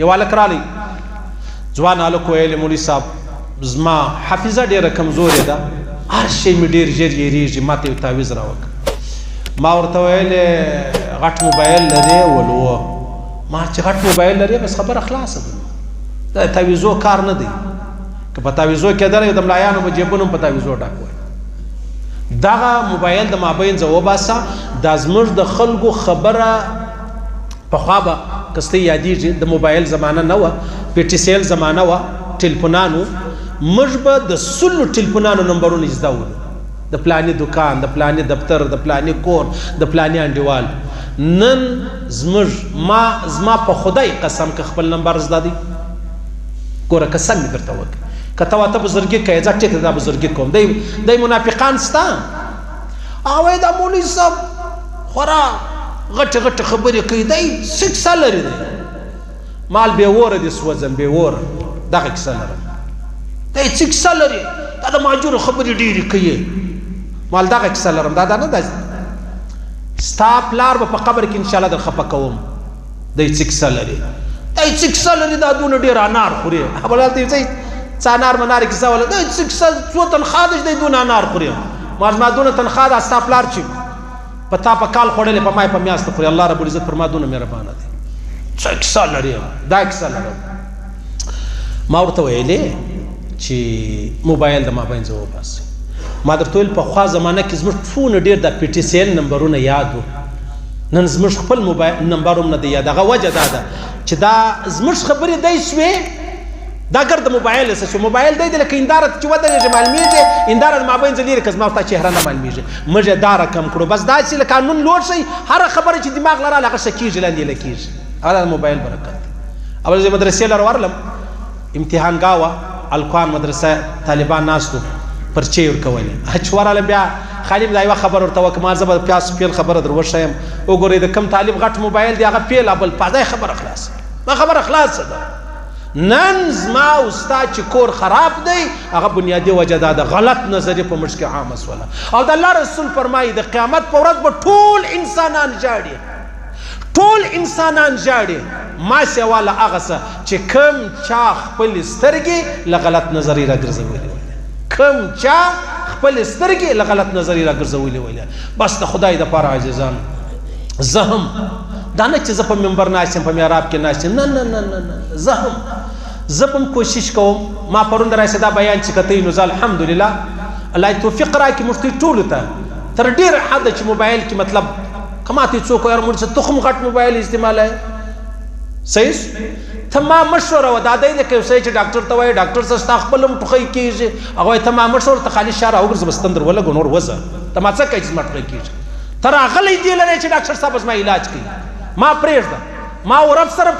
یو هلک رالی ځوان هلک ویل مولوي صاحب زما حافظه ډېره کمزورې ده هر شی مې ډېر ژر یېرېږي ما ته یو تعویض راوکړه ما ورته ویل غټ موبایل لرې ولو ما چې غټ موبایل لرې بس خبره خلاصه ده دا تعویضو کار نه دی که په تعویضو کېدلی د ملایانو به جیبونه په تعویضو ډک وای دغه موبایل د مابین زه وباسه دا زموږ د خلکو خبره پخوا به که سته یادېږي د موبایل زمانه نه وه پیټیسیل زمانه وه ټلیفونانو موږ به د سلو ټلیفونانو نمبرونه زده ولو د پلاني دکان د پلاني دفتر د پلاني کور د پلاني انډیوال نن زما په خدای قسم که خپل نمبر زده دی ګوره قسم مې درته وکړي که ته ورته بزرګي کوې ځه ټیک ده دا بزرګي کوم دی منافقان سته هغه وایي دا مولوي صاحب خورا غټې غټې خبرې کوي دی څه کیسه لري دی مال بې وره دې سوځم بې وره دغه کیسه لرم دی څه کیسه لري دا د مهاجرو خبرې ډېرې کوي مال دغه کیسه لرم دا نه ده ستا پلار به په قبر کې انشاءالله در خفه کوم دی څه کیسه لري دی څه کیسه لري دا دونه ډېر انار خوري بل هلته ځئ څه انار منار کیسه ولا دی څه کیسه څو تنخواه ده دی دونه انار خوري ما دونه تنخواه ده ستا پلار چې په تا په کال خوړلې په ما په میاشت خوري الله رب العزت پر ما دونه مهربانه دی څه کیسه لري دا کیسه لرم ما ورته ویلې چې موبایل د مابین زه وباسئ ما درته ویل پخوا زمانه کې زموږ څونه ډېر د پی ټي سی ایل نمبرونه یاد وو نن زموږ خپل موبایل نمبر هم نه دی یاد هغه وجه دا ده چې دا زموږ خبرې دی شوې دا ګرد موبایل څه شو موبایل دی لکه هنداره چې ودرېږي معلومېږي هنداره د مابین زه لرې که زما ستا چهره نه معلومېږي موږ یې دا رقم کړو بس داسې لکه قانون لوړ شي هره خبره چې دماغ لراله هغه ښه کېږي لاندې لکېږي هغه د موبایل برکت دی اول زه مدرسې لر ورلم امتحانګاه وه الکوان مدرسه طالبان ناستو پرچې ورکولې چې ورغلم بیا خالي دا یوه خبره ورته وکړه ما زه به پیاس پیل خبره در وښیم وګورئ د کوم طالب غټ موبایل دی هغه پیل بل پازای خبره خلاصه دا خبره خلاصه ده نن زما او ستا چې کور خراب دی هغه بنیادي وجه دا ده غلط نظریه په موږ کې عامه سوله او د الله رسول فرمایي د قیامت په ورځ به ټول انسانان ژاړي ټول انسانان ژاړي ما سیواله هغه څه چې کوم چا خپلې سترګې له غلط نظریې راګرځولې کوم چا خپل سترګې له غلط نظریې راګرځولې ویلې بس د خدای دپاره عزیزان زه هم دا نه چې زه په منبر ناست یم په محراب کې ناست یم نه نه نه نه زه هم زه به هم کوشش کوم ما پرون د راسې دا بیان چې کتی نو زه الحمدلله الله یې توفیق راکړي موږ ټولو ته تر ډېر حده چې موبایل کې مطلب که ماته څوک وایي مونږ ته خو غټ موبایل استعمالوي صحیح ته ما مشوره وه دا دی لکه یو سړی چې ډاکټر ته وایي ډاکټر سره ستا خپل هم ټوخی کېږي هغه وایي ته ما مشوره ته خالي شا راوګرځه بس تندر ولګو نور وځه ته ما څه کوې چې زما ټوخی کېږي ته راغلی دې لرې چې ډاکټر صاحب زما علاج کوي ما پرېږده ما ورب سره